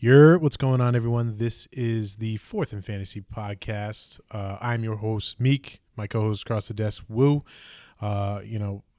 What's going on, everyone? This is the Fourth in Fantasy podcast. I'm your host, Meek. My co-host across the desk, Woo.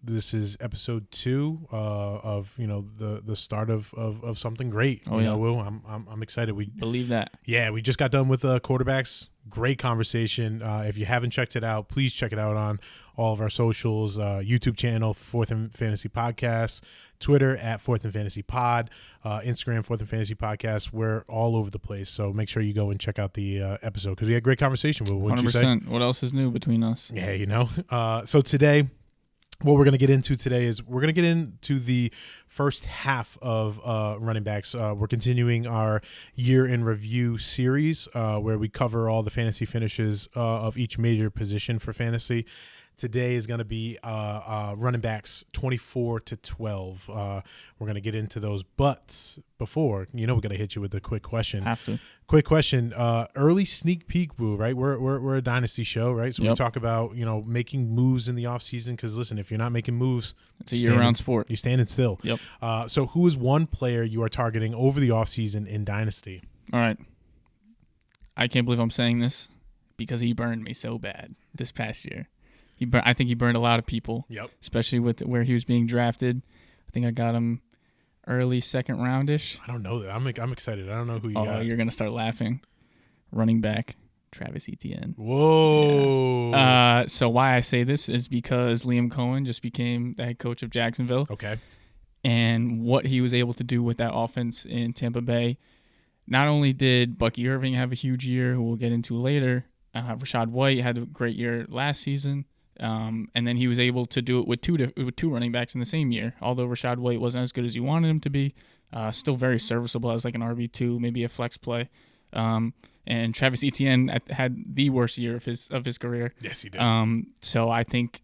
This is episode 2 of the start of something great. Woo. I'm excited. We believe that. Yeah, we just got done with quarterbacks. Great conversation. If you haven't checked it out, please check it out on all of our socials. YouTube channel, Fourth in Fantasy Podcast. Twitter at Fourth in Fantasy Pod. Instagram, Fourth in Fantasy Podcast. We're all over the place. So make sure you go and check out the episode because we had a great conversation. Wouldn't 100%. You say? What else is new between us? Yeah, so today, what we're going to get into today is we're going to get into the first half of running backs. We're continuing our year in review series where we cover all the fantasy finishes of each major position for fantasy. Today is going to be running backs 24 to 12. We're going to get into those. But before, we're going to hit you with a quick question. Have to. Quick question. Early sneak peek, Boo, right? We're a dynasty show, right? So we talk about, making moves in the offseason because, listen, if you're not making moves, it's a year-round sport. You're standing still. Yep. So who is one player you are targeting over the offseason in dynasty? All right. I can't believe I'm saying this because he burned me so bad this past year. I think he burned a lot of people, especially with where he was being drafted. I think I got him early second roundish. I don't know that. I'm excited. I don't know who you got. Oh, you're gonna start laughing. Running back Travis Etienne. Whoa. Yeah. So why I say this is because Liam Cohen just became the head coach of Jacksonville. Okay. And what he was able to do with that offense in Tampa Bay. Not only did Bucky Irving have a huge year, who we'll get into later. Rachaad White had a great year last season. And then he was able to do it with two running backs in the same year. Although Rachaad White wasn't as good as you wanted him to be, still very serviceable as like an RB2, maybe a flex play. And Travis Etienne had the worst year of his career. Yes, he did. So I think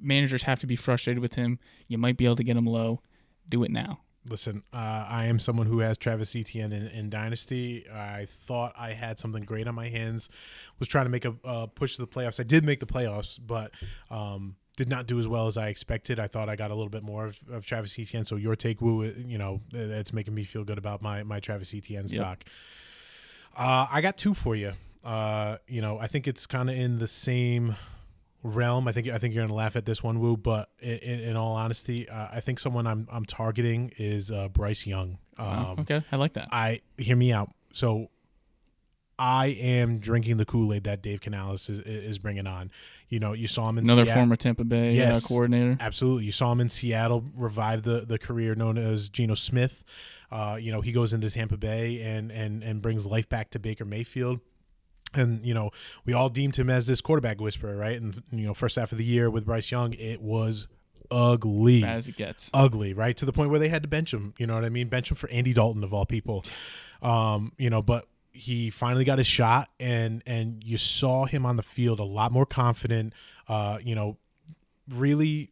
managers have to be frustrated with him. You might be able to get him low. Do it now. Listen, I am someone who has Travis Etienne in Dynasty. I thought I had something great on my hands. Was trying to make a push to the playoffs. I did make the playoffs, but did not do as well as I expected. I thought I got a little bit more of Travis Etienne. So your take, Woo, it's making me feel good about my Travis Etienne stock. I got 2 for you. I think it's kind of in the same realm. I think you're gonna laugh at this one, Woo, but in all honesty, I think someone I'm targeting is Bryce Young. Okay, I like that. Hear me out. So I am drinking the Kool-Aid that Dave Canales is bringing on. You saw him in another Seattle. Former Tampa Bay coordinator. Absolutely, you saw him in Seattle revive the career known as Geno Smith. He goes into Tampa Bay and brings life back to Baker Mayfield. And, we all deemed him as this quarterback whisperer, right? And, first half of the year with Bryce Young, it was ugly. Bad as it gets. Ugly, right? To the point where they had to bench him. You know what I mean? Bench him for Andy Dalton, of all people. But he finally got his shot, and you saw him on the field a lot more confident, really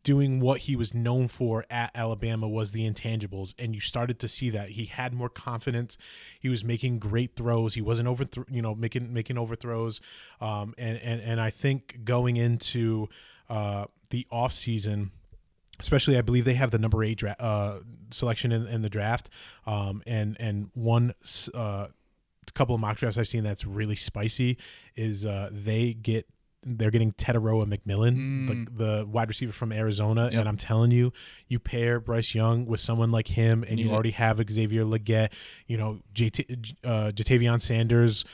doing what he was known for at Alabama was the intangibles, and you started to see that he had more confidence. He was making great throws. He wasn't making overthrows. And I think going into the off season, especially, I believe they have the number 8 selection in the draft. And one couple of mock drafts I've seen that's really spicy is they're getting Tetaroa McMillan, the wide receiver from Arizona. Yep. And I'm telling you, you pair Bryce Young with someone like him, and you already have Xavier Legette, Jatavion Sanders,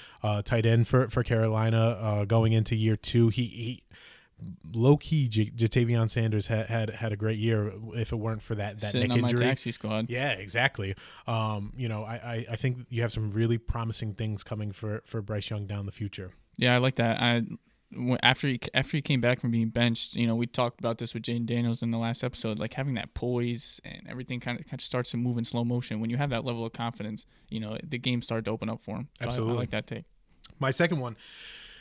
tight end for Carolina, going into year 2. He low-key, Jatavion Sanders had a great year if it weren't for that sitting neck on injury. My taxi squad. Yeah, exactly. I think you have some really promising things coming for Bryce Young down the future. Yeah, I like that. After he came back from being benched, we talked about this with Jaden Daniels in the last episode, like having that poise and everything kind of starts to move in slow motion. When you have that level of confidence, the game started to open up for him. So absolutely. I like that take. My second one,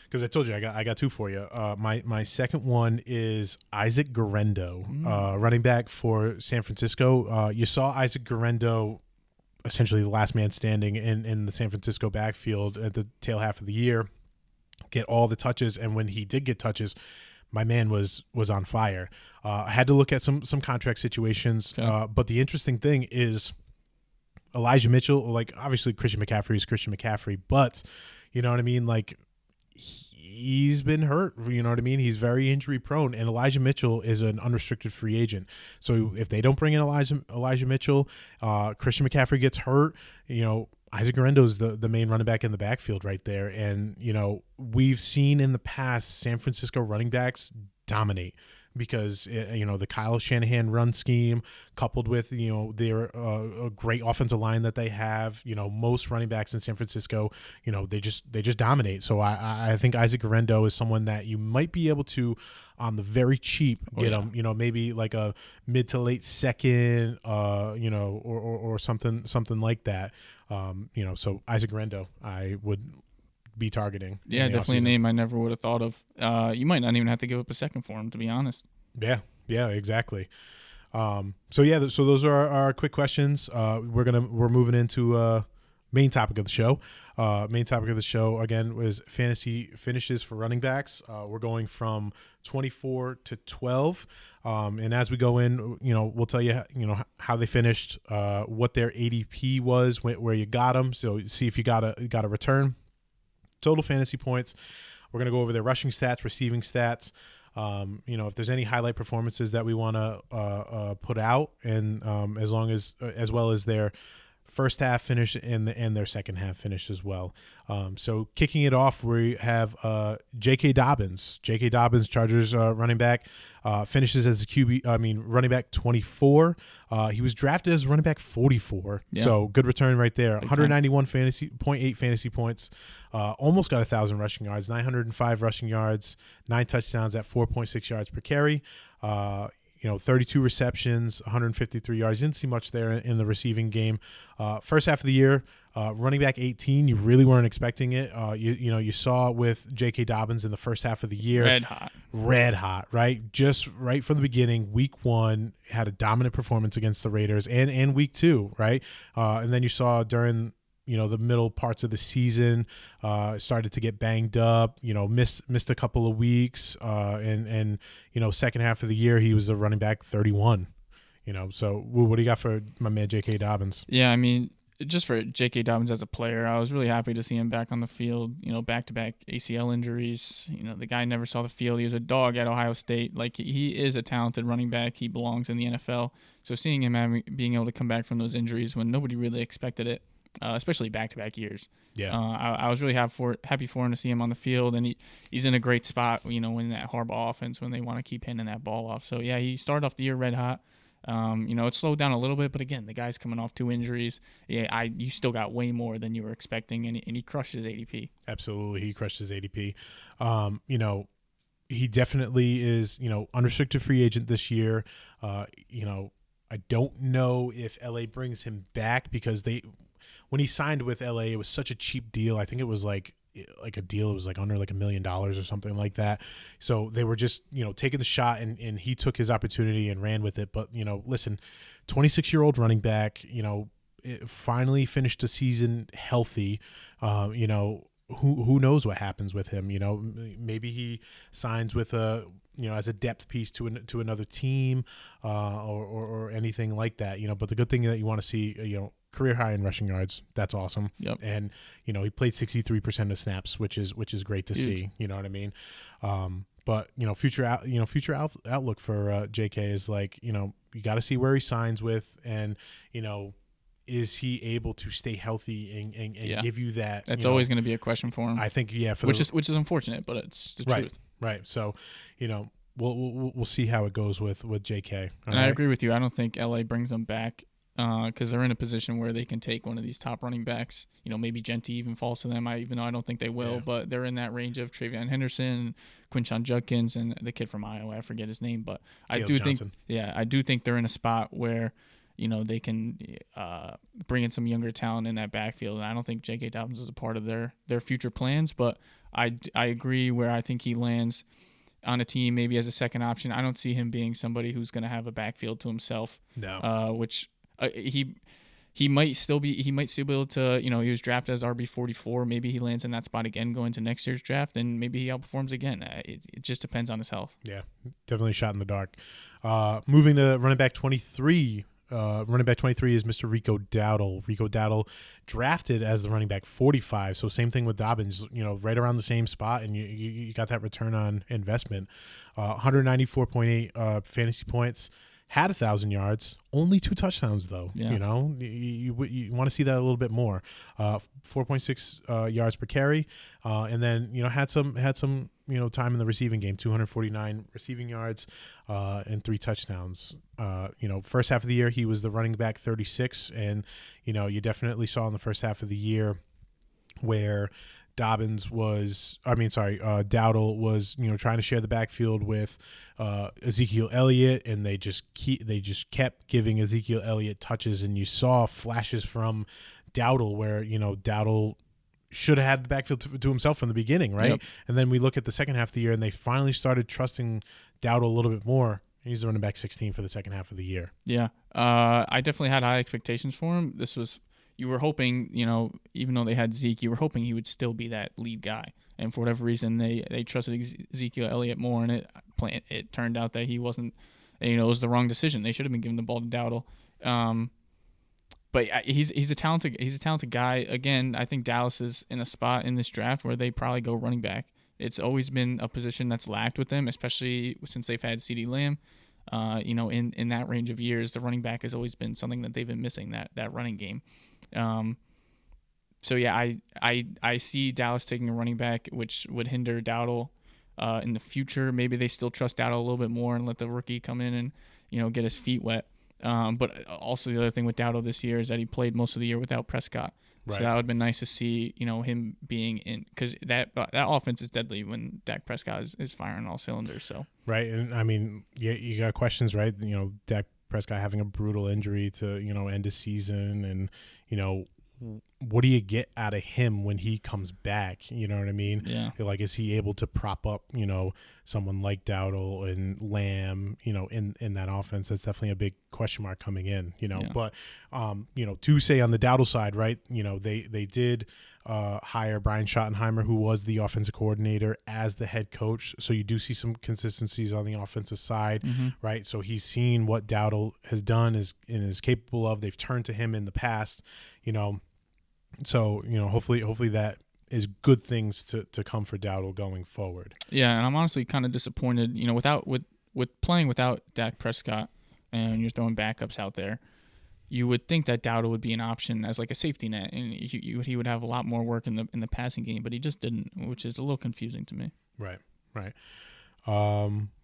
because I told you I got 2 for you. My second one is Isaac Guerendo, running back for San Francisco. You saw Isaac Guerendo, essentially the last man standing in the San Francisco backfield at the tail half of the year, get all the touches, and when he did get touches, my man was on fire. I had to look at some contract situations, but the interesting thing is Elijah Mitchell, like obviously Christian McCaffrey is Christian McCaffrey, but you know what I mean? Like he's been hurt, you know what I mean? He's very injury prone, and Elijah Mitchell is an unrestricted free agent. So if they don't bring in Elijah Mitchell, Christian McCaffrey gets hurt, you know, Isaac Guerendo is the main running back in the backfield right there. And, you know, we've seen in the past San Francisco running backs dominate because, you know, the Kyle Shanahan run scheme coupled with, you know, their a great offensive line that they have, you know, most running backs in San Francisco, you know, they just dominate. So I think Isaac Guerendo is someone that you might be able to, on the very cheap, get him, you know, maybe like a mid to late second, you know, or something like that. You know, so Isaac Guerendo, I would be targeting. Yeah, definitely a name I never would have thought of. You might not even have to give up a second for him, to be honest. Yeah, exactly. So those are our quick questions. We're moving into main topic of the show. Main topic of the show again was fantasy finishes for running backs. We're going from 24 to 12, and as we go in, you know, we'll tell you, you know, how they finished, what their ADP was, where you got them. So see if you got a return. Total fantasy points. We're going to go over their rushing stats, receiving stats. You know, if there's any highlight performances that we want to put out, and as well as their first half finish and their second half finish as well. So kicking it off, we have J.K. Dobbins. J.K. Dobbins, Chargers running back, finishes as a running back 24. He was drafted as running back 44. Yeah. So good return right there. 191 fantasy points. Almost got 1,000 rushing yards, 905 rushing yards, 9 touchdowns at 4.6 yards per carry. You know, 32 receptions, 153 yards. Didn't see much there in the receiving game. First half of the year, running back 18. You really weren't expecting it. You saw with J.K. Dobbins in the first half of the year. Red hot, right? Just right from the beginning, week 1, had a dominant performance against the Raiders, and week 2, right? And then you saw during, you know, the middle parts of the season, started to get banged up, you know, missed a couple of weeks, and you know, second half of the year he was a running back 31, you know. So what do you got for my man J.K. Dobbins? Yeah, I mean, just for J.K. Dobbins as a player, I was really happy to see him back on the field. You know, back-to-back ACL injuries. You know, the guy never saw the field. He was a dog at Ohio State. Like, he is a talented running back. He belongs in the NFL. So seeing him being able to come back from those injuries when nobody really expected it, especially back-to-back years. Yeah, I was really happy for him to see him on the field, and he's in a great spot, you know, in that Harbaugh offense when they want to keep handing that ball off. So, yeah, he started off the year red hot. You know, it slowed down a little bit, but again, the guy's coming off 2 injuries. Yeah, you still got way more than you were expecting, and he crushed his ADP. Absolutely, he crushed his ADP. You know, he definitely is, you know, unrestricted free agent this year. You know, I don't know if LA brings him back because when he signed with LA, it was such a cheap deal. I think it was like a deal. It was like under like $1 million or something like that. So they were just, you know, taking the shot, and he took his opportunity and ran with it. But, you know, listen, 26-year-old running back, you know, finally finished the season healthy. You know, who knows what happens with him? You know, maybe he signs with you know, as a depth piece to another team, or anything like that. You know, but the good thing that you want to see, you know, career high in rushing yards. That's awesome. Yep. And, you know, he played 63% of snaps, which is great to see. You know what I mean? But, you know, future outlook for JK is like, you know, you got to see where he signs with, and, you know, is he able to stay healthy and give you that? That's always going to be a question for him. I think, yeah, which is unfortunate, but it's the truth. Right. So, you know, we'll see how it goes with JK. And I agree with you. I don't think LA brings him back, because they're in a position where they can take one of these top running backs. You know, maybe Genty even falls to them, even though I don't think they will, but they're in that range of Travion Henderson, Quinshon Judkins, and the kid from Iowa. I forget his name, but I do think they're in a spot where, you know, they can bring in some younger talent in that backfield. And I don't think J.K. Dobbins is a part of their future plans, but I agree where I think he lands on a team maybe as a second option. I don't see him being somebody who's going to have a backfield to himself. No. Which he might still be able to, you know, he was drafted as RB44. Maybe he lands in that spot again going to next year's draft, and maybe he outperforms again. It just depends on his health. Yeah, definitely a shot in the dark. Moving to running back 23, running back 23 is Mr. Rico Dowdle. Rico Dowdle drafted as the running back 45. So same thing with Dobbins, right around the same spot, and you got that return on investment. 194.8 fantasy points. Had 1,000 yards, only 2 touchdowns though. Yeah. You want to see that a little bit more. 4.6 yards per carry, and then had some time in the receiving game. 249 receiving yards, and 3 touchdowns. First half of the year he was the running back 36, and you definitely saw in the first half of the year where Dowdle was, trying to share the backfield with Ezekiel Elliott, and they just kept giving Ezekiel Elliott touches, and you saw flashes from Dowdle where Dowdle should have had the backfield to himself from the beginning, right? Yep. And then we look at the second half of the year, and they finally started trusting Dowdle a little bit more. He's the running back 16 for the second half of the year. Yeah, I definitely had high expectations for him. You were hoping, even though they had Zeke, you were hoping he would still be that lead guy. And for whatever reason, they trusted Ezekiel Elliott more, and it turned out that he wasn't. It was the wrong decision. They should have been giving the ball to Dowdle. But he's a talented guy. Again, I think Dallas is in a spot in this draft where they probably go running back. It's always been a position that's lacked with them, especially since they've had CeeDee Lamb. In that range of years, the running back has always been something that they've been missing, that running game. So yeah, I see Dallas taking a running back, which would hinder Dowdle in the future. Maybe they still trust Dowdle a little bit more and let the rookie come in and get his feet wet. But also the other thing with Dowdle this year is that he played most of the year without Prescott. Right. So that would have been nice to see, him being in, because that offense is deadly when Dak Prescott is firing all cylinders. So right, and I mean, you got questions, right? Dak Prescott having a brutal injury to end of season, and what do you get out of him when he comes back? You know what I mean? Yeah. Like, is he able to prop up someone like Dowdle and Lamb in that offense? That's definitely a big question mark coming in. Yeah. But to say on the Dowdle side, right? They did hire Brian Schottenheimer, who was the offensive coordinator, as the head coach. So you do see some consistencies on the offensive side, right? So he's seen what Dowdle has done and is capable of. They've turned to him in the past, So hopefully that is good things to come for Dowdle going forward. Yeah, and I'm honestly kind of disappointed. With playing without Dak Prescott, and you're throwing backups out there, you would think that Dowdle would be an option as like a safety net, and he would have a lot more work in the passing game, but he just didn't, which is a little confusing to me. Right.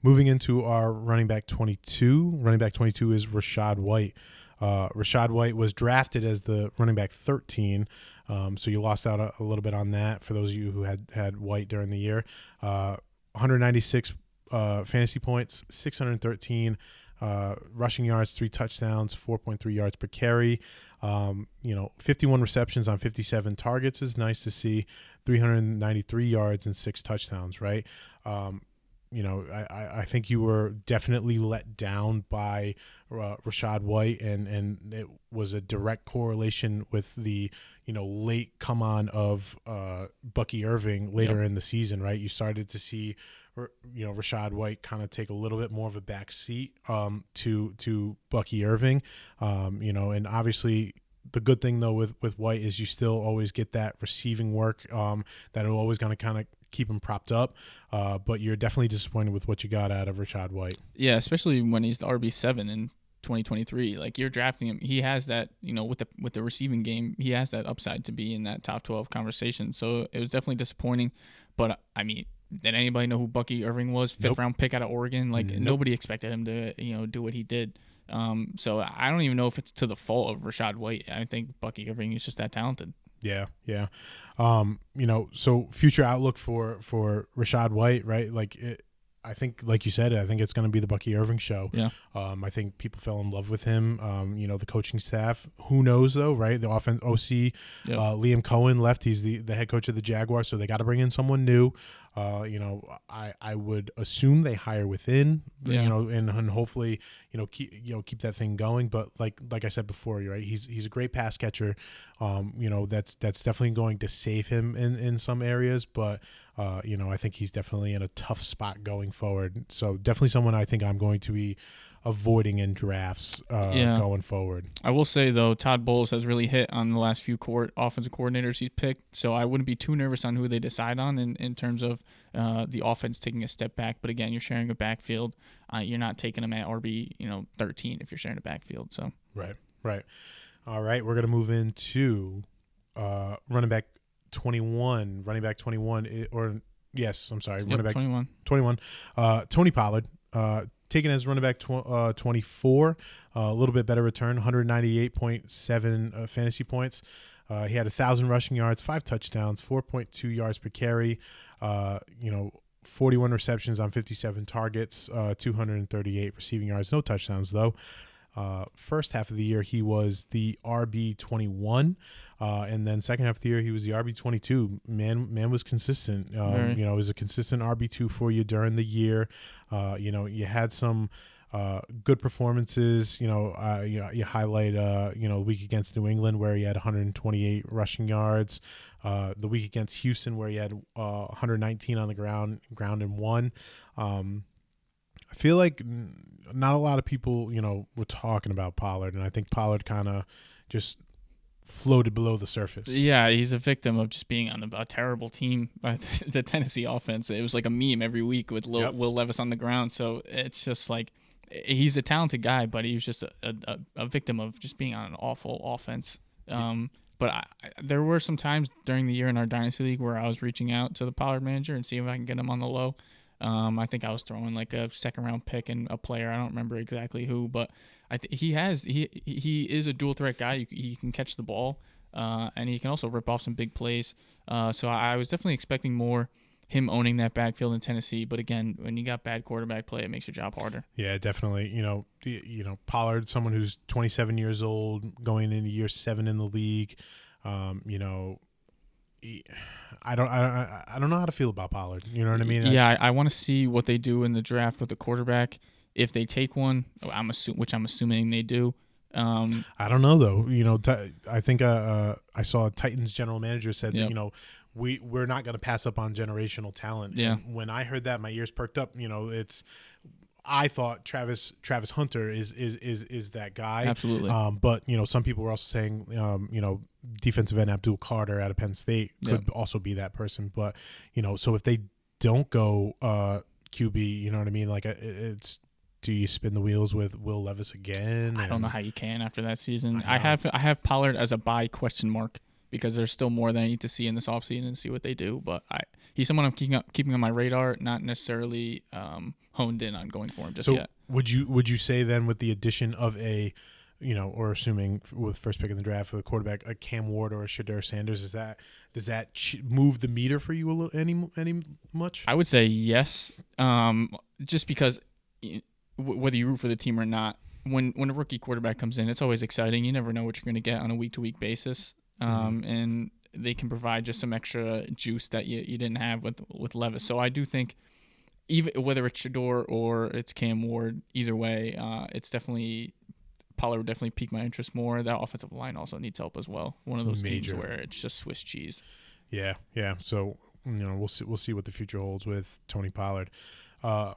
Moving into our running back 22. Running back 22 is Rachaad White. Rachaad White was drafted as the running back 13, so you lost out a little bit on that for those of you who had White during the year. 196 fantasy points, 613 rushing yards, 3 touchdowns, 4.3 yards per carry. 51 receptions on 57 targets is nice to see. 393 yards and 6 touchdowns, right? I think you were definitely let down by Rachaad White, and it was a direct correlation with the late come on of Bucky Irving later in the season, right? You started to see Rachaad White kind of take a little bit more of a back seat to Bucky Irving, and obviously the good thing though with White is you still always get that receiving work that are always going to kind of keep him propped up, but you're definitely disappointed with what you got out of Rachaad White. Yeah, especially when he's the RB7 in 2023. Like, you're drafting him, he has that, with the receiving game, he has that upside to be in that top 12 conversation. So it was definitely disappointing. But I mean, did anybody know who Bucky Irving was? Fifth round pick out of Oregon. Like, nobody expected him to do what he did. So I don't even know if it's to the fault of Rachaad White. I think Bucky Irving is just that talented. Yeah. So future outlook for Rachaad White, right? I think, like you said, I think it's going to be the Bucky Irving show. Yeah. I think people fell in love with him. The coaching staff. Who knows though, right? The offense OC, Liam Cohen left. He's the head coach of the Jaguars, so they got to bring in someone new. I would assume they hire within, and hopefully, keep that thing going. But like I said before, right? He's a great pass catcher. That's definitely going to save him in some areas, but I think he's definitely in a tough spot going forward. So definitely someone I think I'm going to be avoiding in drafts Yeah. going forward. I will say though, Todd Bowles has really hit on the last few offensive coordinators he's picked, so I wouldn't be too nervous on who they decide on in terms of the offense taking a step back. But again, you're sharing a backfield. You're not taking them at RB 13 if you're sharing a backfield. So Right. All right, we're gonna move into running back 21. Running back 21, or yes, I'm sorry, running back 21. 21. Tony Pollard. Taken as running back 24, a little bit better return, 198.7 fantasy points. He had 1,000 rushing yards, 5 touchdowns, 4.2 yards per carry. 41 receptions on 57 targets, 238 receiving yards, no touchdowns though. First half of the year he was the RB21, and then second half of the year he was the RB22. Man was consistent. He was a consistent RB2 for you during the year. You had some good performances. You highlight week against New England where he had 128 rushing yards. The week against Houston where he had 119 on the ground and one. I feel like not a lot of people, were talking about Pollard, and I think Pollard kind of just floated below the surface. Yeah, he's a victim of just being on a terrible team by the Tennessee offense. It was like a meme every week with Will Levis on the ground. So it's just like he's a talented guy, but he was just a victim of just being on an awful offense. But there were some times during the year in our Dynasty League where I was reaching out to the Pollard manager and see if I can get him on the low. I think I was throwing like a second-round pick and a player. I don't remember exactly who, but he is a dual threat guy. He can catch the ball, and he can also rip off some big plays. So I was definitely expecting more him owning that backfield in Tennessee. But again, when you got bad quarterback play, it makes your job harder. Yeah, definitely. Pollard, someone who's 27 years old, going into year 7 in the league. I don't know how to feel about Pollard. You know what I mean? Yeah, I want to see what they do in the draft with the quarterback. If they take one, which I'm assuming they do. I don't know though. I think I saw Titans general manager said that we're not going to pass up on generational talent. Yeah. And when I heard that, my ears perked up. I thought Travis Hunter is that guy. Absolutely. But some people were also saying defensive end Abdul Carter out of Penn State could also be that person. But so if they don't go QB, you know what I mean? Like it's. Do you spin the wheels with Will Levis again? I don't know how you can after that season. I have Pollard as a buy ? Because there's still more that I need to see in this offseason and see what they do. But he's someone I'm keeping on my radar, not necessarily honed in on going for him just yet. Would you say then with the addition of or assuming with first pick in the draft for the quarterback, a Cam Ward or a Shedeur Sanders, does that move the meter for you a little any much? I would say yes, just because whether you root for the team or not, when a rookie quarterback comes in, it's always exciting. You never know what you're going to get on a week-to-week basis. And they can provide just some extra juice that you didn't have with Levis. So I do think, even whether it's Shedeur or it's Cam Ward, either way, Pollard would definitely pique my interest more. That offensive line also needs help as well. One of those teams where it's just Swiss cheese. Yeah. So we'll see what the future holds with Tony Pollard.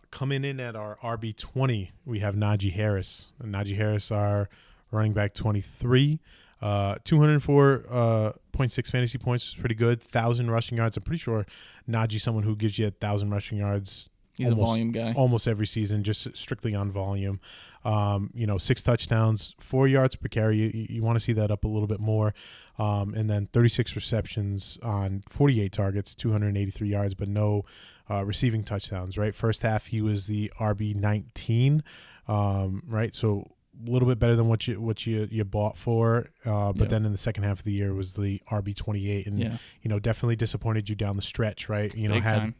Coming in at our RB20, we have Najee Harris. Najee Harris, our running back 23. 204.6 fantasy points is pretty good. 1,000 rushing yards. I'm pretty sure Najee's someone who gives you 1,000 rushing yards. He's a volume guy. Almost every season, just strictly on volume. 6 touchdowns, 4 yards per carry. You want to see that up a little bit more. And then 36 receptions on 48 targets, 283 yards, but no receiving touchdowns, right? First half, he was the RB19, right? So a little bit better than what you bought for, but then in the second half of the year was the RB28, and definitely disappointed you down the stretch, right? Big time.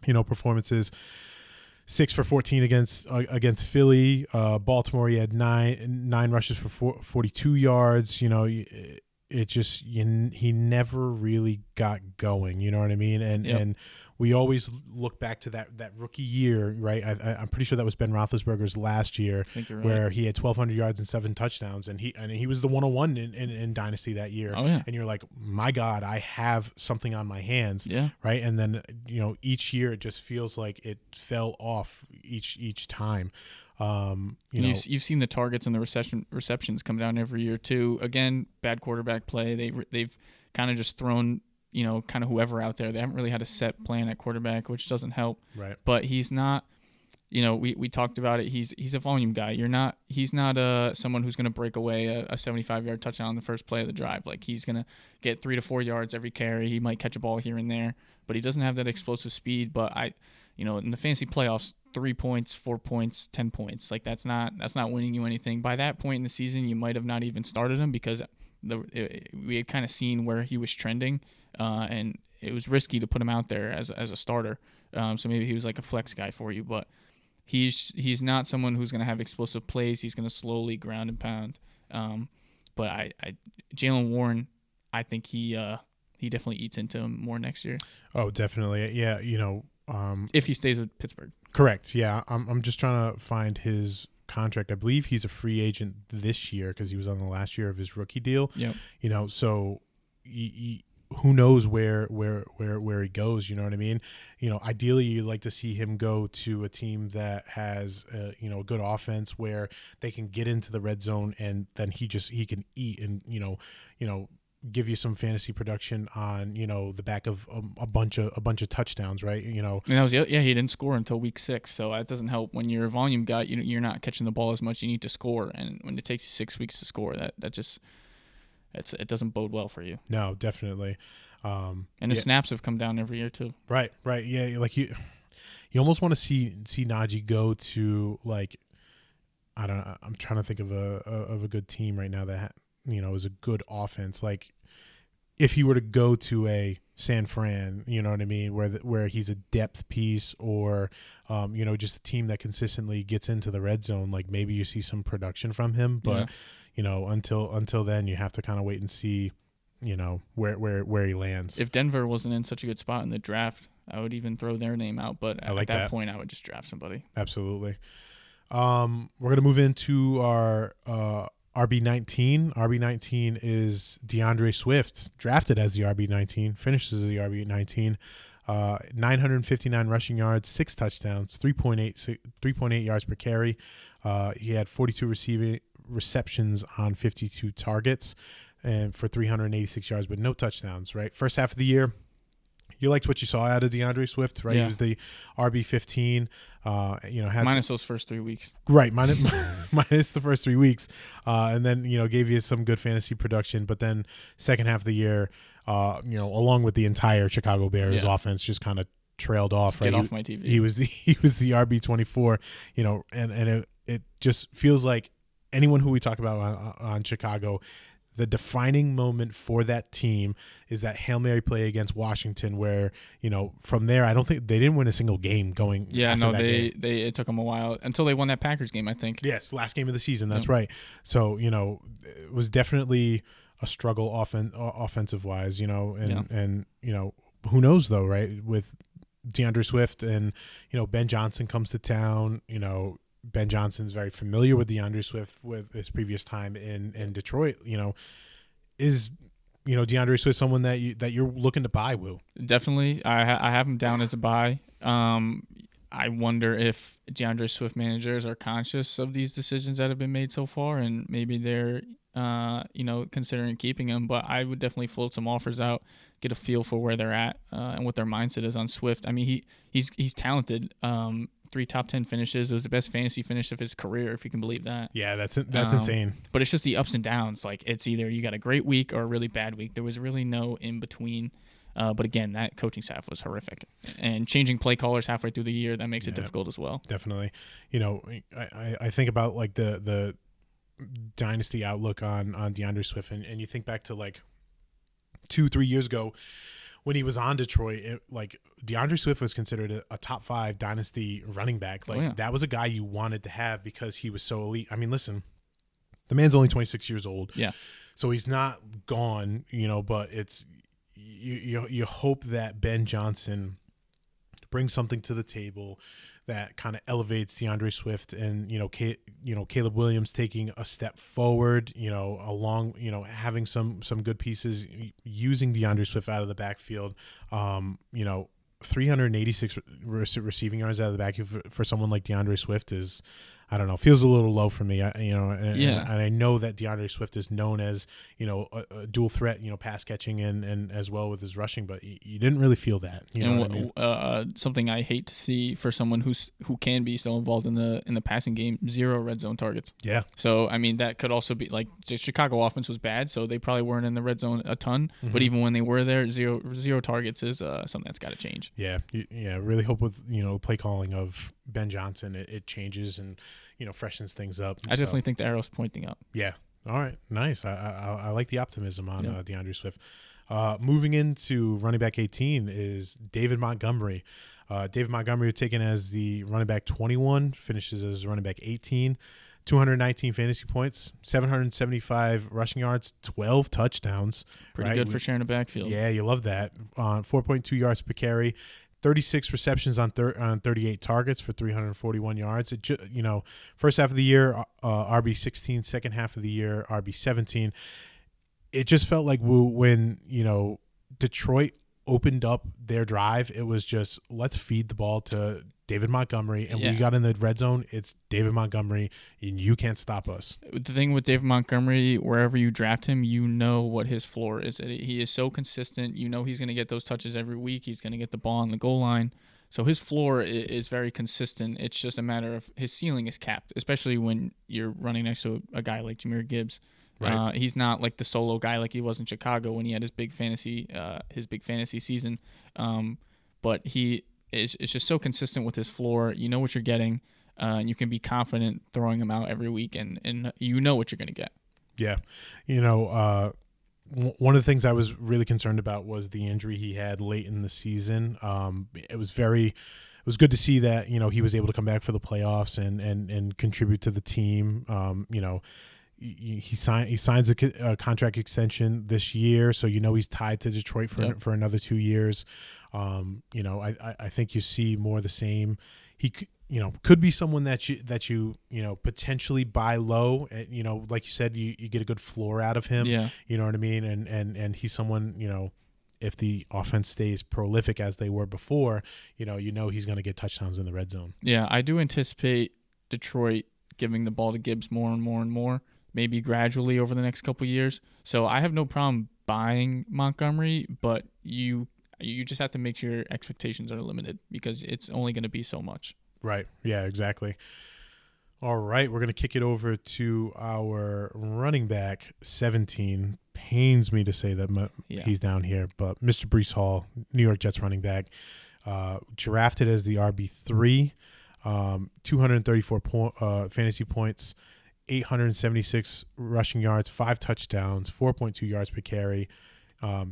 Performances 6 for 14 against Philly. Baltimore, he had nine rushes for 42 yards. He never really got going. You know what I mean? And we always look back to that rookie year, right? I'm pretty sure that was Ben Roethlisberger's last year, where he had 1,200 yards and 7 touchdowns, and he was the 101 in Dynasty that year. Oh, yeah. And you're like, my God, I have something on my hands, right? And then each year it just feels like it fell off each time. You've seen the targets and the receptions come down every year too. Again, bad quarterback play. They've kind of just thrown kind of whoever out there. They haven't really had a set plan at quarterback, which doesn't help. Right. But he's not. We talked about it. He's a volume guy. He's not someone who's going to break away a 75-yard touchdown on the first play of the drive. Like, he's going to get 3 to 4 yards every carry. He might catch a ball here and there, but he doesn't have that explosive speed. But in the fantasy playoffs, 3 points, 4 points, 10 points, like that's not winning you anything. By that point in the season, you might have not even started him because we had kind of seen where he was trending, and it was risky to put him out there as a starter. So maybe he was like a flex guy for you, but he's not someone who's going to have explosive plays. He's going to slowly ground and pound. But Jaylen Warren, I think he definitely eats into him more next year. Oh, definitely. Yeah. If he stays with Pittsburgh. Correct. Yeah. I'm just trying to find his contract. I believe he's a free agent this year because he was on the last year of his rookie deal. Yep. So who knows where he goes, you know what I mean? Ideally you'd like to see him go to a team that has a good offense where they can get into the red zone, and then he can eat and give you some fantasy production on the back of a bunch of touchdowns, right? And that was he didn't score until week 6, so that doesn't help. When you're a volume guy, you're not catching the ball as much. You need to score, and when it takes you 6 weeks to score, that just it doesn't bode well for you. No, definitely. And the snaps have come down every year too. Right. Yeah, like you almost want to see Najee go to, like, I don't know. I'm trying to think of a good team right now that is a good offense. Like, if he were to go to a San Fran, you know what I mean, where he's a depth piece, or just a team that consistently gets into the red zone, like maybe you see some production from him, but until then you have to kind of wait and see where he lands. If Denver wasn't in such a good spot in the draft, I would even throw their name out, but at that point I would just draft somebody. Absolutely. We're going to move into our RB19. RB19 is DeAndre Swift, drafted as the RB19, finishes as the RB19. 959 rushing yards, 6 touchdowns, 3.8 yards per carry. He had 42 receptions on 52 targets, and for 386 yards, but no touchdowns. Right, first half of the year, you liked what you saw out of DeAndre Swift, right? Yeah. He was the RB15. Had minus those first 3 weeks. Right, minus the first 3 weeks, and then gave you some good fantasy production. But then second half of the year, along with the entire Chicago Bears offense, just kind of trailed off. Get off my TV. He was the RB24. And it just feels like anyone who we talk about on Chicago, the defining moment for that team is that Hail Mary play against Washington, where from there I don't think they didn't win a single game going. Yeah, no, it took them a while until they won that Packers game, I think. Yes, last game of the season. That's right. So it was definitely a struggle offensive wise. And who knows though, right? With DeAndre Swift and Ben Johnson comes to town. Ben Johnson's very familiar with DeAndre Swift with his previous time in Detroit. Is DeAndre Swift someone that you're looking to buy, Will? Definitely. I have him down as a buy. I wonder if DeAndre Swift managers are conscious of these decisions that have been made so far, and maybe they're considering keeping him. But I would definitely float some offers out, get a feel for where they're at and what their mindset is on Swift. I mean, he's talented. 3 top 10 finishes. It was the best fantasy finish of his career, if you can believe that. Yeah, that's insane. But it's just the ups and downs. Like, it's either you got a great week or a really bad week. There was really no in between. But again, that coaching staff was horrific, and changing play callers halfway through the year, that makes it difficult as well. Definitely. I think about like the dynasty outlook on DeAndre Swift, and you think back to like 2-3 years ago when he was on Detroit. Like, DeAndre Swift was considered a top 5 dynasty running back. Like, that was a guy you wanted to have because he was so elite. I mean, listen, the man's only 26 years old. Yeah. So he's not gone, but it's you hope that Ben Johnson brings something to the table that kind of elevates DeAndre Swift, and Caleb Williams taking a step forward, along having some good pieces, using DeAndre Swift out of the backfield. 386 receiving yards out of the backfield for someone like DeAndre Swift is, I don't know, feels a little low for me. And Yeah. and I know that DeAndre Swift is known as, a dual threat, pass catching and as well with his rushing, but you didn't really feel that. You know what I mean? Something I hate to see for someone who can be still involved in the passing game, 0 red zone targets. Yeah. So I mean that could also be like the Chicago offense was bad, so they probably weren't in the red zone a ton. Mm-hmm. But even when they were there, zero targets is something that's got to change. Yeah, really hope with play calling of Ben Johnson it changes and freshens things up. I definitely think the arrow's pointing up. Yeah. All right. Nice. I like the optimism on DeAndre Swift. Moving into running back 18 is David Montgomery. David Montgomery taken as the running back 21, finishes as running back 18. 219 fantasy points, 775 rushing yards, 12 touchdowns. Pretty good for sharing a backfield. Yeah, you love that. 4.2 yards per carry, 36 receptions on 38 targets for 341 yards. First half of the year, RB 16. Second half of the year, RB 17. It just felt like when Detroit opened up their drive, it was just let's feed the ball to David Montgomery, and we got in the red zone. It's David Montgomery, and you can't stop us. The thing with David Montgomery, wherever you draft him, you know what his floor is. He is so consistent. You know he's going to get those touches every week. He's going to get the ball on the goal line. So his floor is very consistent. It's just a matter of his ceiling is capped, especially when you're running next to a guy like Jahmyr Gibbs. Right. He's not like the solo guy like he was in Chicago when he had his big fantasy season. But it's just so consistent with his floor. You know what you're getting, and you can be confident throwing him out every week, and you know what you're going to get. Yeah. One of the things I was really concerned about was the injury he had late in the season. It was good to see that, he was able to come back for the playoffs and contribute to the team. He signs a contract extension this year, so he's tied to Detroit for another 2 years. I think you see more of the same. He could be someone that you potentially buy low. Like you said, you get a good floor out of him. Yeah. You know what I mean? And he's someone, if the offense stays prolific as they were before, he's going to get touchdowns in the red zone. Yeah, I do anticipate Detroit giving the ball to Gibbs more and more and more, maybe gradually over the next couple of years. So I have no problem buying Montgomery, but you just have to make sure your expectations are limited because it's only going to be so much. Right. Yeah, exactly. All right, we're going to kick it over to our running back 17. Pains me to say that he's down here, but Mr. Breece Hall, New York Jets running back, drafted as the RB3, 234 fantasy points, 876 rushing yards, 5 touchdowns, 4.2 yards per carry.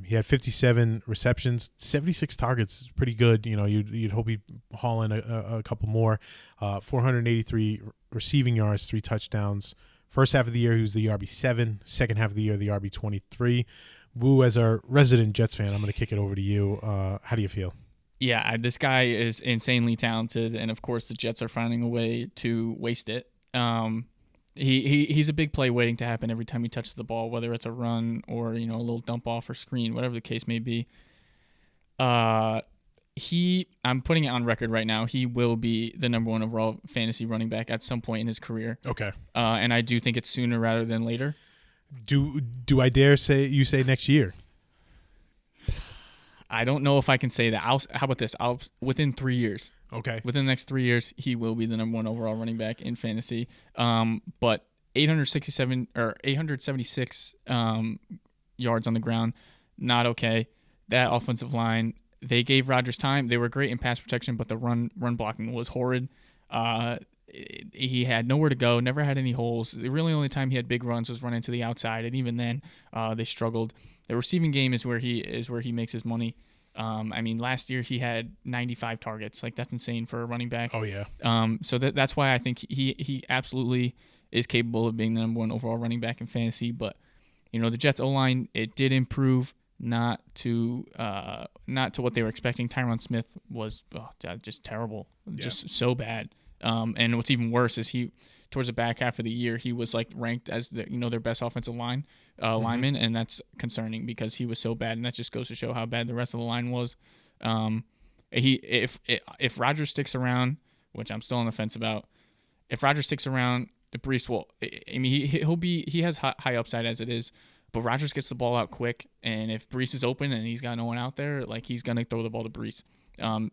He had 57 receptions, 76 targets. It's pretty good. You'd hope he'd haul in a couple more. 483 receiving yards, 3 touchdowns. First half of the year, he was the RB7. Second half of the year, the RB23. Woo, as our resident Jets fan, I'm going to kick it over to you. How do you feel? Yeah, this guy is insanely talented, and of course the Jets are finding a way to waste it. He's a big play waiting to happen every time he touches the ball, whether it's a run or a little dump off or screen, whatever the case may be. I'm putting it on record right now. He will be the number 1 overall fantasy running back at some point in his career. Okay. And I do think it's sooner rather than later. Do I dare say next year? I don't know if I can say that. How about this? Within 3 years. Okay. Within the next 3 years, he will be the number 1 overall running back in fantasy. But 876 yards on the ground, not okay. That offensive line, they gave Rodgers time. They were great in pass protection, but the run blocking was horrid. He had nowhere to go, never had any holes. The really only time he had big runs was running to the outside, and even then, they struggled. The receiving game is where he makes his money. Last year he had 95 targets. Like, that's insane for a running back. Oh yeah. So that's why I think he absolutely is capable of being the number 1 overall running back in fantasy. But the Jets O-line, it did improve, not to what they were expecting. Tyron Smith was just terrible, just so bad. And what's even worse is towards the back half of the year, he was like ranked as their best offensive lineman, and that's concerning because he was so bad, and that just goes to show how bad the rest of the line was. If Rodgers sticks around, which I'm still on the fence about, if Rodgers sticks around, Brees will. I mean, he has high upside as it is, but Rodgers gets the ball out quick, and if Brees is open and he's got no one out there, like he's gonna throw the ball to Brees.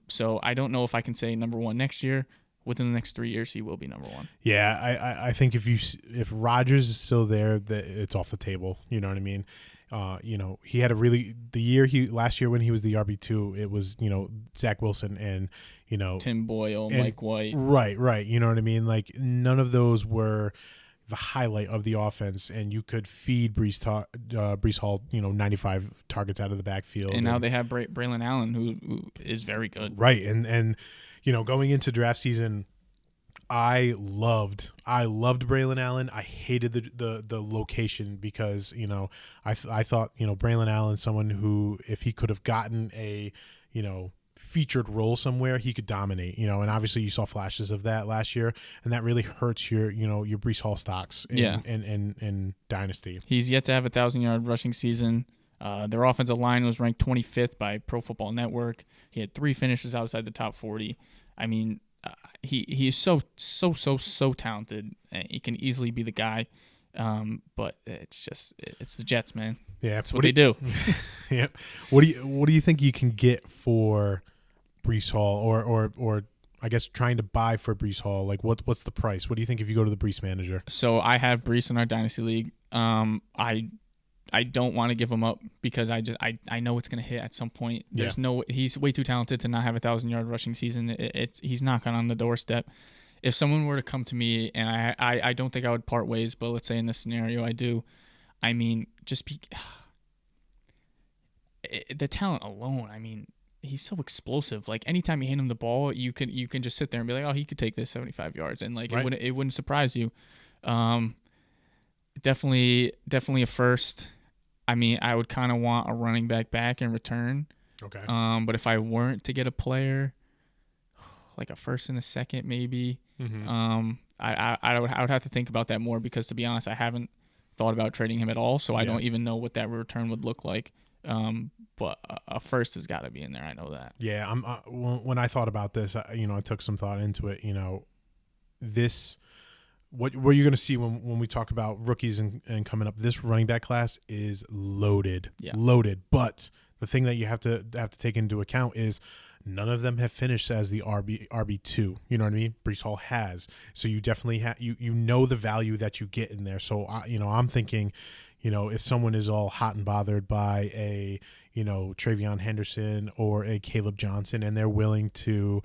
So I don't know if I can say number one next year. Within the next 3 years, he will be number one. Yeah, I think if Rodgers is still there, that it's off the table. You know what I mean? He had last year when he was the RB2, it was Zach Wilson and Tim Boyle, Mike White. Right. You know what I mean? Like none of those were the highlight of the offense, and you could feed Brees Hall 95 targets out of the backfield. And now they have Braylon Allen, who is very good. Right, and going into draft season, I loved Braylon Allen. I hated the location because I thought Braylon Allen, someone who if he could have gotten a featured role somewhere, he could dominate. And obviously you saw flashes of that last year, and that really hurts your Brees Hall stocks in Dynasty. He's yet to have a 1,000-yard rushing season. Their offensive line was ranked 25th by Pro Football Network. He had 3 finishes outside the top 40. I mean, he is so talented. He can easily be the guy, but it's the Jets, man. Yeah, that's what they do. Yeah. What do you think you can get for Brees Hall, or I guess trying to buy for Brees Hall? Like what's the price? What do you think if you go to the Brees manager? So I have Brees in our dynasty league. I don't want to give him up because I know it's going to hit at some point. He's way too talented to not have a 1,000-yard rushing season. He's knocking on the doorstep. If someone were to come to me, and I don't think I would part ways, but let's say in this scenario I do. I mean, the talent alone. I mean, he's so explosive. Like anytime you hand him the ball, you can just sit there and be like, oh, he could take this 75 yards, and like right. it wouldn't surprise you. Definitely a first. I mean, I would kind of want a running back in return. Okay. But if I weren't to get a player, like a first and a second, maybe. Mm-hmm. I would have to think about that more because, to be honest, I haven't thought about trading him at all, so I don't even know what that return would look like. But a first has got to be in there. I know that. Yeah. When I thought about this, I took some thought into it. What you're going to see when we talk about rookies and coming up, this running back class is loaded. But the thing that you have to take into account is none of them have finished as the RB2. You know what I mean? Brees Hall has. So you definitely the value that you get in there. So I'm thinking, if someone is all hot and bothered by a Travion Henderson or a Caleb Johnson, and they're willing to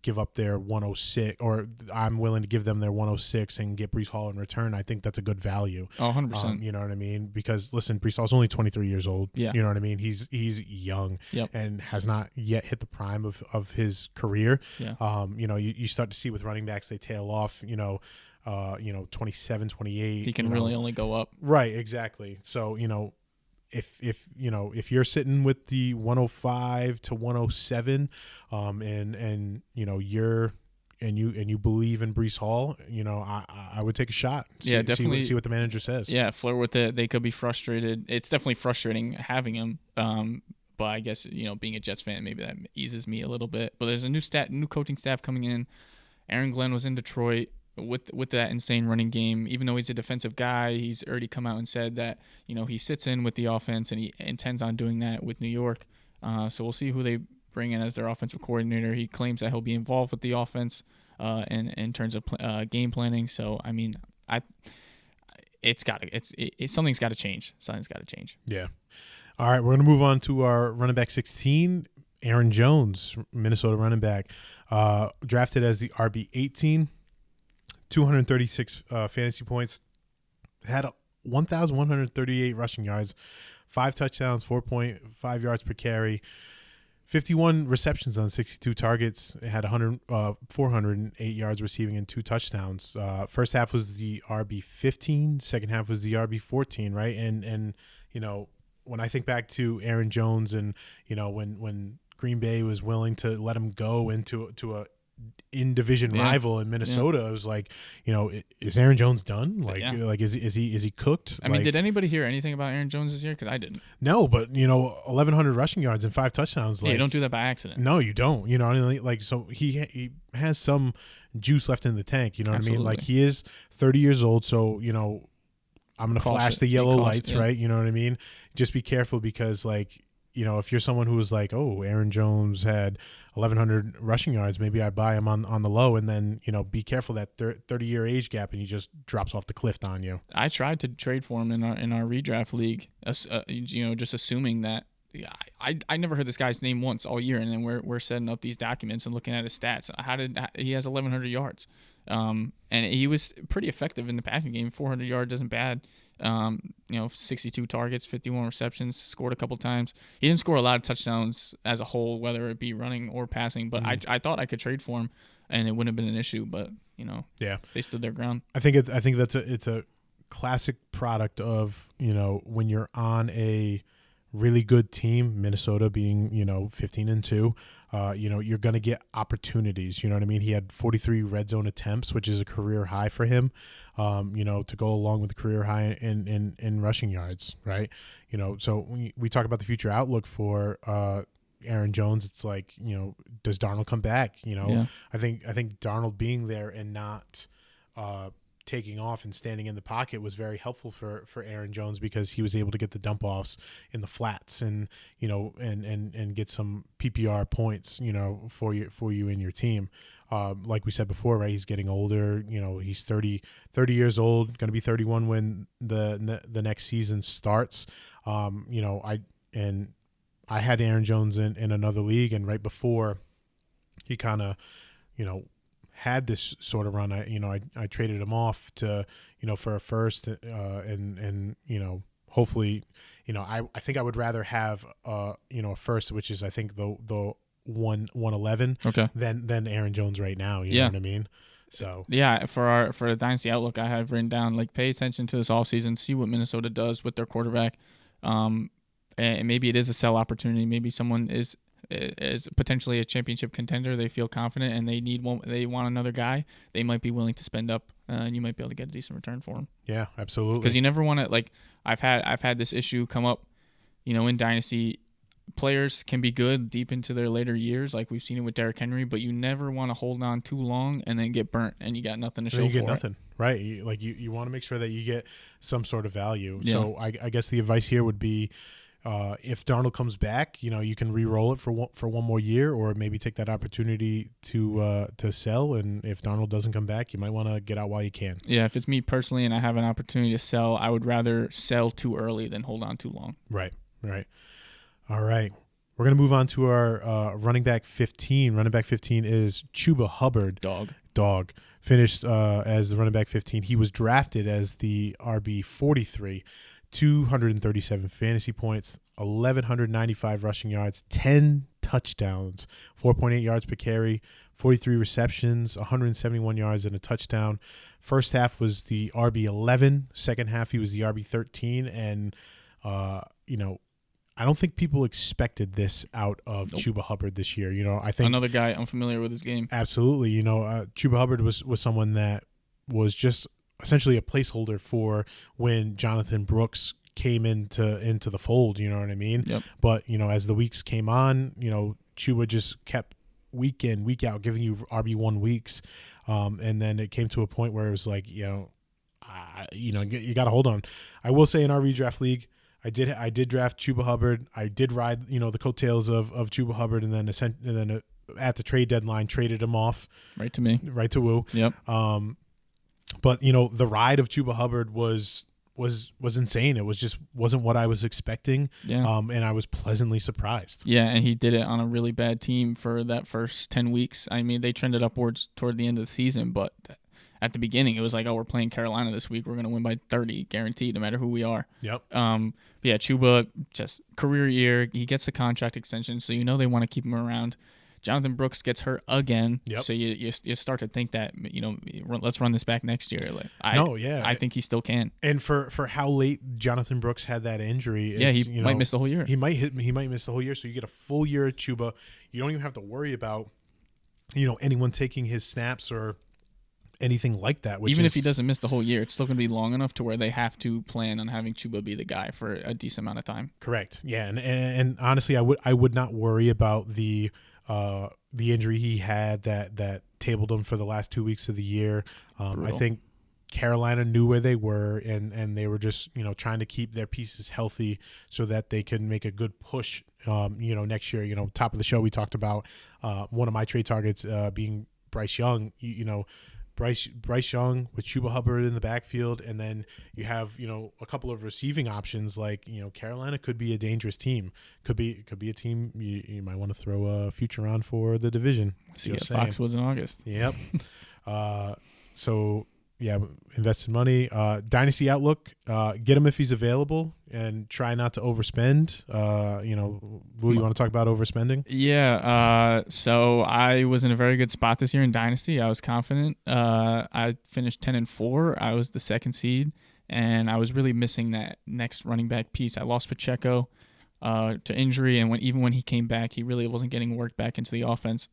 give up their 106, or I'm willing to give them their 106 and get Brees Hall in return, I think that's a good value. 100%. You know what I mean? Because listen, Brees Hall's only 23 years old. Yeah. You know what I mean? He's young. Yep. And has not yet hit the prime of his career. Yeah. You start to see with running backs, they tail off, 27, 28. He can really only go up. Right, exactly. So, if you're sitting with the 105 to 107, and you believe in Brees Hall, I would take a shot. Definitely see what the manager says. Yeah, flirt with it. They could be frustrated. It's definitely frustrating having him. But I guess being a Jets fan, maybe that eases me a little bit. But there's a new coaching staff coming in. Aaron Glenn was in Detroit. With that insane running game, even though he's a defensive guy, he's already come out and said that he sits in with the offense and he intends on doing that with New York. So we'll see who they bring in as their offensive coordinator. He claims that he'll be involved with the offense in terms of game planning. So I mean, something's got to change. Something's got to change. Yeah. All right, we're gonna move on to our running back 16, Aaron Jones, Minnesota running back, drafted as the RB 18. 236 fantasy points, had 1,138 rushing yards, 5 touchdowns, 4.5 yards per carry, 51 receptions on 62 targets. It had 408 yards receiving and 2 touchdowns. First half was the RB 15, second half was the RB 14, right? And when I think back to Aaron Jones and when Green Bay was willing to let him go into in division Yeah. rival in Minnesota. It was like, is Aaron Jones done? Like, Yeah. like is he cooked? I mean, Like, did anybody hear anything about Aaron Jones this year? Because I didn't. no, but 1,100 rushing yards and 5 touchdowns. Yeah, Like, you don't do that by accident. no, you don't. Like, so he has some juice left in the tank. You know what I mean? Like, Absolutely. he is 30 years old, so I'm gonna Cautious. flash the Be yellow cautious, lights, yeah. right? You know what I mean? Just be careful because, like, if you're someone who was like, oh, Aaron Jones had 1,100 rushing yards, maybe I buy him on the low, and then be careful that 30-year age gap, and he just drops off the cliff on you. I tried to trade for him in our redraft league, just assuming that. Yeah, I never heard this guy's name once all year, and then we're setting up these documents and looking at his stats. He has 1,100 yards, and he was pretty effective in the passing game. 400 yards isn't bad. 62 targets, 51 receptions, scored a couple times. He didn't score a lot of touchdowns as a whole, whether it be running or passing. But I thought I could trade for him, and it wouldn't have been an issue. But Yeah, they stood their ground. I think it's a classic product of when you're on a really good team, Minnesota being 15-2. You're gonna get opportunities. You know what I mean? He had 43 red zone attempts, which is a career high for him. To go along with the career high in rushing yards, right? So when we talk about the future outlook for Aaron Jones, it's like, does Darnold come back? Yeah. I think Darnold being there and not taking off and standing in the pocket was very helpful for Aaron Jones because he was able to get the dump offs in the flats and and get some PPR points for you and your team. Like we said before, right? He's getting older. He's 30 years old, going to be 31 when the next season starts. I had Aaron Jones in another league, and right before he kind of had this sort of run, I traded him off to for a first, and hopefully I think I would rather have a first, which is I think the 111 Okay. than Aaron Jones right now. You know what I mean? So yeah, for the Dynasty Outlook, I have written down, like, pay attention to this offseason, see what Minnesota does with their quarterback. And maybe it is a sell opportunity. Maybe someone is potentially a championship contender. They feel confident and they want another guy. They might be willing to spend up, and you might be able to get a decent return for him. yeah, absolutely. Because you never want to, like, I've had this issue come up, in Dynasty. Players can be good deep into their later years, like we've seen it with Derrick Henry, but you never want to hold on too long and then get burnt and you got nothing to show for it. You get nothing, right? You want to make sure that you get some sort of value. Yeah. So I guess the advice here would be, if Darnold comes back, you can re-roll it for one more year, or maybe take that opportunity to sell. And if Darnold doesn't come back, you might want to get out while you can. Yeah, if it's me personally and I have an opportunity to sell, I would rather sell too early than hold on too long. Right. All right. We're going to move on to our running back 15. Running back 15 is Chuba Hubbard. Dog. Finished as the running back 15. He was drafted as the RB 43. 237 fantasy points, 1,195 rushing yards, 10 touchdowns, 4.8 yards per carry, 43 receptions, 171 yards and a touchdown. First half was the RB 11. Second half he was the RB 13, and I don't think people expected this out of Chuba Hubbard this year. I think another guy unfamiliar with his game. Absolutely. Chuba Hubbard was someone that was just essentially a placeholder for when Jonathan Brooks came into the fold. You know what I mean? Yep. But as the weeks came on, Chuba just kept week in, week out giving you RB1 weeks, and then it came to a point where it was like, you got to hold on. I will say in our redraft league, I did draft Chuba Hubbard. I did ride, the coattails of Chuba Hubbard, and then at the trade deadline traded him off right to me, right to Woo. Yep. But the ride of Chuba Hubbard was insane. It wasn't what I was expecting. Yeah. And I was pleasantly surprised. Yeah, and he did it on a really bad team for that first 10 weeks. I mean, they trended upwards toward the end of the season, but at the beginning, it was like, oh, we're playing Carolina this week. We're going to win by 30, guaranteed, no matter who we are. Yep. But yeah, Chuba, just career year. He gets the contract extension, so they want to keep him around. Jonathan Brooks gets hurt again, yep. So you start to think that, let's run this back next year. I think he still can. And for how late Jonathan Brooks had that injury, he might miss the whole year. He might miss the whole year. So you get a full year of Chuba. You don't even have to worry about anyone taking his snaps or anything like that. Even if he doesn't miss the whole year, it's still going to be long enough to where they have to plan on having Chuba be the guy for a decent amount of time. Correct. Yeah, and honestly, I would not worry about the injury he had that tabled him for the last 2 weeks of the year. I think Carolina knew where they were, and they were just trying to keep their pieces healthy so that they can make a good push. Next year. Top of the show we talked about one of my trade targets being Bryce Young. Bryce Young with Chuba Hubbard in the backfield, and then you have a couple of receiving options. Like Carolina could be a dangerous team. Could be a team you might want to throw a future on for the division. See you Foxwoods in August. Yep. So yeah, invest in money. Dynasty outlook. Get him if he's available, and try not to overspend. Will you want to talk about overspending? Yeah. So I was in a very good spot this year in Dynasty. I was confident. I finished 10-4. I was the second seed, and I was really missing that next running back piece. I lost Pacheco to injury, and even when he came back, he really wasn't getting worked back into the offense.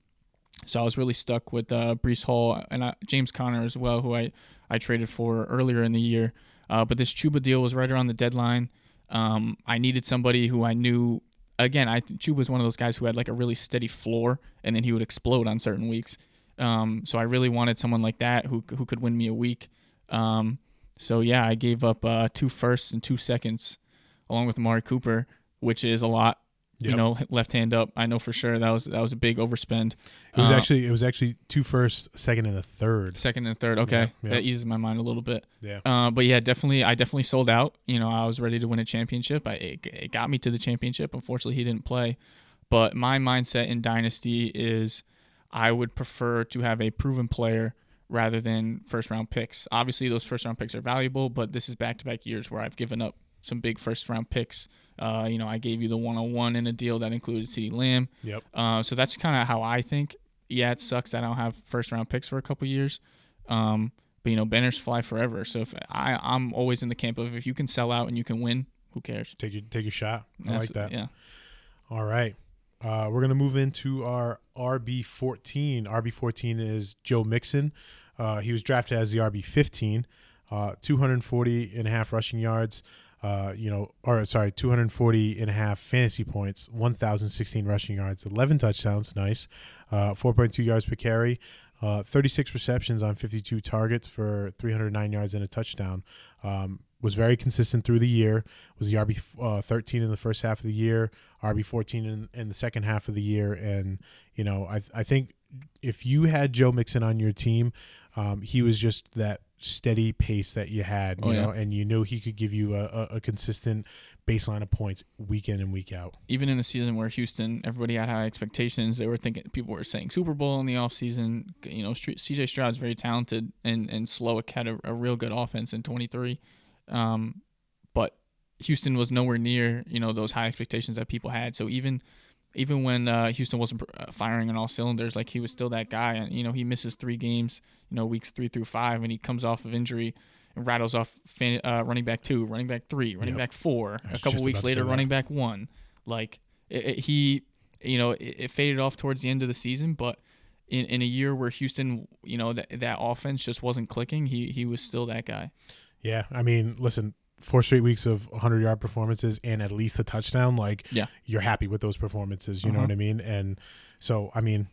So I was really stuck with Breece Hall and James Conner as well, who I traded for earlier in the year. But this Chuba deal was right around the deadline. I needed somebody who I knew. Again, Chuba was one of those guys who had like a really steady floor, and then he would explode on certain weeks. So I really wanted someone like that who could win me a week. So yeah, I gave up 2 firsts and 2 seconds along with Amari Cooper, which is a lot. Yep. Left hand up. I know for sure that was a big overspend. It was actually 2 firsts, second and a third. Second and third. Okay, yeah. That eases my mind a little bit. Yeah. But yeah, I definitely sold out. I was ready to win a championship. It got me to the championship. Unfortunately, he didn't play. But my mindset in Dynasty is I would prefer to have a proven player rather than first round picks. Obviously, those first round picks are valuable, but this is back-to-back years where I've given up some big first round picks. I gave you the 101 in a deal that included CeeDee Lamb. Yep. So that's kind of how I think. Yeah, it sucks that I don't have first round picks for a couple years. But banners fly forever. So if I'm always in the camp of if you can sell out and you can win, who cares? Take your shot. I like that. Yeah. All right. We're gonna move into our RB14. RB14 is Joe Mixon. He was drafted as the RB15. 240.5 rushing yards. 240.5 fantasy points, 1,016 rushing yards, 11 touchdowns, nice, 4.2 yards per carry, 36 receptions on 52 targets for 309 yards and a touchdown. Was very consistent through the year. Was the RB 13 in the first half of the year, RB 14 in the second half of the year, and I think if you had Joe Mixon on your team, he was just that steady pace that you had, and you knew he could give you a consistent baseline of points week in and week out. Even in a season where Houston, everybody had high expectations. People were saying Super Bowl in the offseason. CJ Stroud's very talented, and Slowick had a real good offense in 23. But Houston was nowhere near, those high expectations that people had. So even when Houston wasn't firing on all cylinders, like he was still that guy. And, he misses 3 games, weeks 3 through 5, and he comes off of injury and rattles off running back 2, running back 3, running back 4. A couple weeks later, running back 1. Like it faded off towards the end of the season, but in a year where Houston, that offense just wasn't clicking, he was still that guy. Yeah, I mean, listen, 4 straight weeks of 100-yard performances and at least a touchdown, you're happy with those performances, you know what I mean? And so, I mean,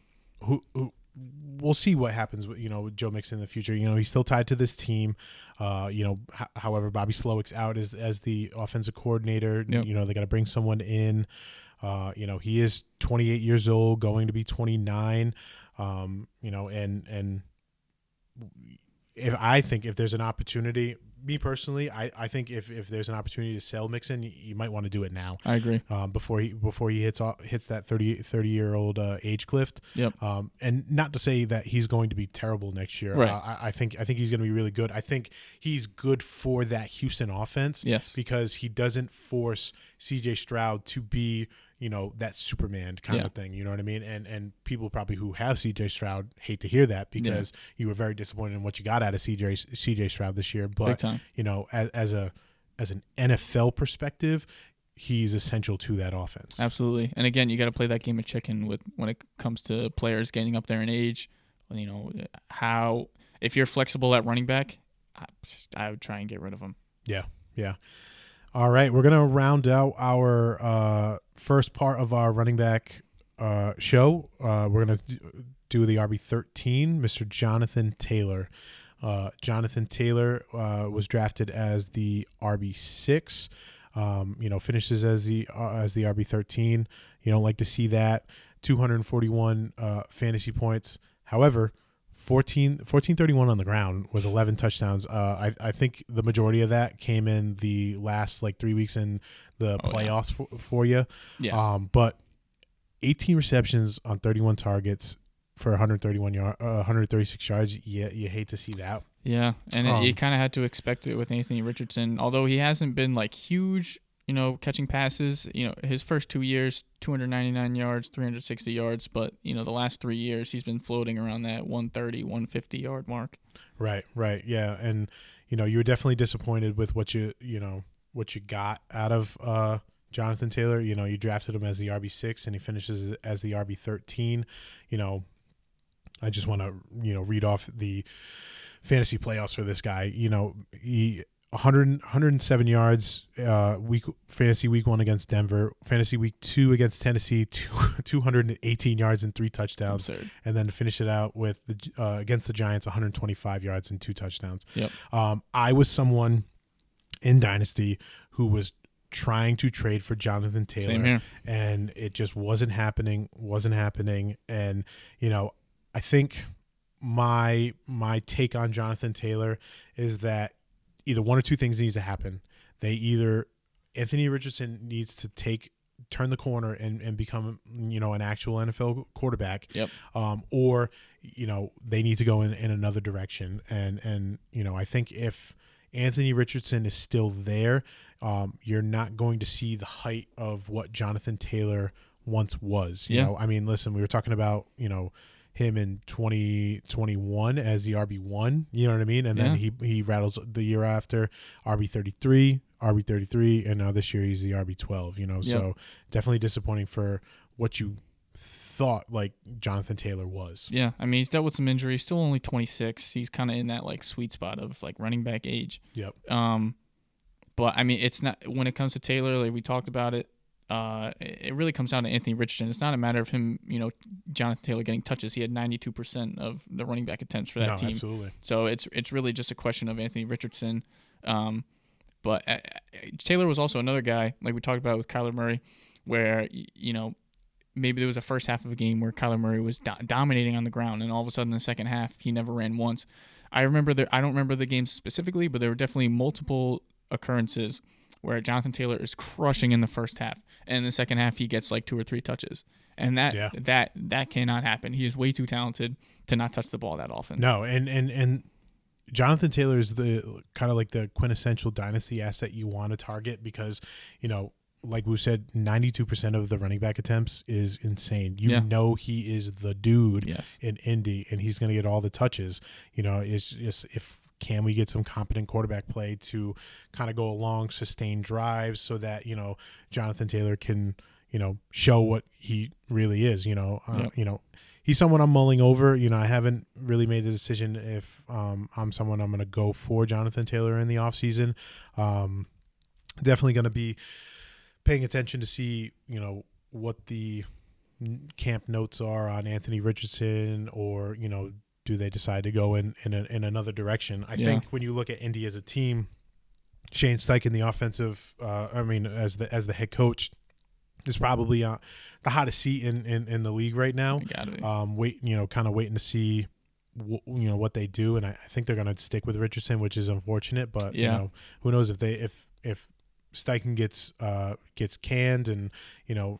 we'll see what happens with, with Joe Mixon in the future. He's still tied to this team. However, Bobby Slowick's out as the offensive coordinator. Yep. They got to bring someone in. He is 28 years old, going to be 29. And if there's an opportunity, me personally, I think if there's an opportunity to sell Mixon, you might want to do it now. I agree. Before he hits that 30-year-old age cliff. Yep. And not to say that he's going to be terrible next year. Right. I think he's going to be really good. I think he's good for that Houston offense. Yes. Because he doesn't force C.J. Stroud to be that Superman kind of thing, you know what I mean? And people probably who have C.J. Stroud hate to hear that because you were very disappointed in what you got out of C.J. Stroud this year. But, big time. As an NFL perspective, he's essential to that offense. Absolutely. And again, you got to play that game of chicken with when it comes to players getting up there in age. You know, how if you're flexible at running back, I would try and get rid of him. Yeah. All right, we're gonna round out our first part of our running back show. We're gonna do the RB13, Mr. Jonathan Taylor. Jonathan Taylor was drafted as the RB6. Finishes as the RB13. You don't like to see that. 241 fantasy points. However, 1431 on the ground with 11 touchdowns. I think the majority of that came in the last 3 weeks in the playoffs for you. Yeah. But 18 receptions on 31 targets for 136 yards. Yeah, you hate to see that. Yeah, and you kind of had to expect it with Anthony Richardson. Although he hasn't been huge, catching passes. His first 2 years, 299 yards, 360 yards. But, the last 3 years, he's been floating around that 130, 150 yard mark. Right. Yeah. And, you were definitely disappointed with what you got out of Jonathan Taylor. You drafted him as the RB6 and he finishes as the RB13. I just want to, read off the fantasy playoffs for this guy. He 107 yards fantasy week 1 against Denver, fantasy week 2 against Tennessee, 218 yards and 3 touchdowns. Absurd. And then to finish it out with against the Giants, 125 yards and 2 touchdowns. Yep. I was someone in Dynasty who was trying to trade for Jonathan Taylor. Same here. And it just wasn't happening. And, I think my take on Jonathan Taylor is that either one or two things needs to happen. Anthony Richardson needs to turn the corner and become, an actual NFL quarterback. Yep. Or, they need to go in another direction. And, I think if Anthony Richardson is still there, you're not going to see the height of what Jonathan Taylor once was. You know, I mean, listen, we were talking about, him in 2021 as the RB1, you know what I mean? And then he rattles the year after RB33, and now this year he's the RB12, So definitely disappointing for what you thought Jonathan Taylor was. Yeah, I mean, he's dealt with some injuries, still only 26. He's kind of in that sweet spot of running back age. Yep. But I mean, it's not, when it comes to Taylor, we talked about it. It really comes down to Anthony Richardson. It's not a matter of him, Jonathan Taylor getting touches. He had 92% of the running back attempts for that team. Absolutely. So it's really just a question of Anthony Richardson. But Taylor was also another guy, like we talked about with Kyler Murray, where, maybe there was a first half of a game where Kyler Murray was dominating on the ground, and all of a sudden in the second half, he never ran once. I don't remember the games specifically, but there were definitely multiple occurrences where Jonathan Taylor is crushing in the first half, and in the second half he gets 2 or 3 touches, and that cannot happen. He is way too talented to not touch the ball that often. No, and Jonathan Taylor is the kind of the quintessential dynasty asset you want to target because, like we said, 92% of the running back attempts is insane. He is the dude in Indy, and he's going to get all the touches. It's just can we get some competent quarterback play to kind of go along, sustain drives so that, Jonathan Taylor can, show what he really is, he's someone I'm mulling over. I haven't really made a decision if I'm someone I'm going to go for Jonathan Taylor in the offseason. Definitely going to be paying attention to see, what the camp notes are on Anthony Richardson or, do they decide to go in another direction? I think when you look at Indy as a team, Shane Steichen, the offensive, as the head coach, is probably the hottest seat in the league right now. Waiting to see what they do, and I think they're going to stick with Richardson, which is unfortunate. But who knows if Steichen gets canned and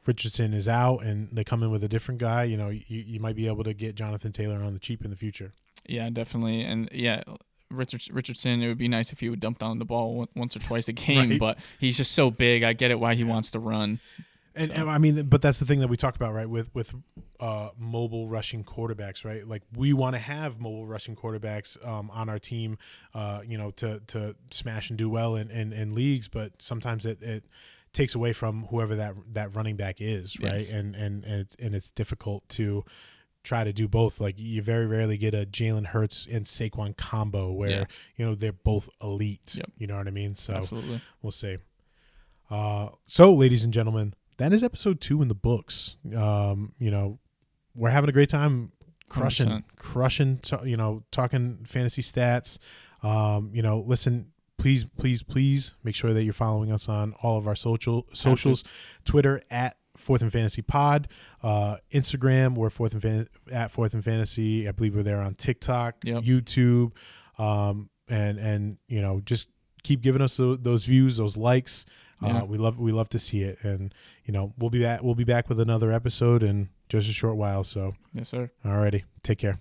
Richardson is out and they come in with a different guy, you might be able to get Jonathan Taylor on the cheap in the future. Yeah, definitely. And Richardson, it would be nice if he would dump down the ball once or twice a game, right? But he's just so big. I get it why he wants to run. And but that's the thing that we talk about, right? With mobile rushing quarterbacks, right? We want to have mobile rushing quarterbacks on our team, to smash and do well in leagues. But sometimes it takes away from whoever that running back is, right? Yes. And it's difficult to try to do both. Like you very rarely get a Jalen Hurts and Saquon combo where they're both elite. Yep. You know what I mean? So Absolutely. we'll see. So ladies and gentlemen, that is episode 2 in the books. We're having a great time crushing, 100%. talking fantasy stats. Listen, please make sure that you're following us on all of our socials. Absolutely. Twitter at Fourth and Fantasy Pod, Instagram we're at Fourth and Fantasy. I believe we're there on TikTok, Yep. YouTube, and just keep giving us those views, those likes. Yeah. We love to see it, and we'll be back with another episode in just a short while. So, Yes, sir. alrighty, take care.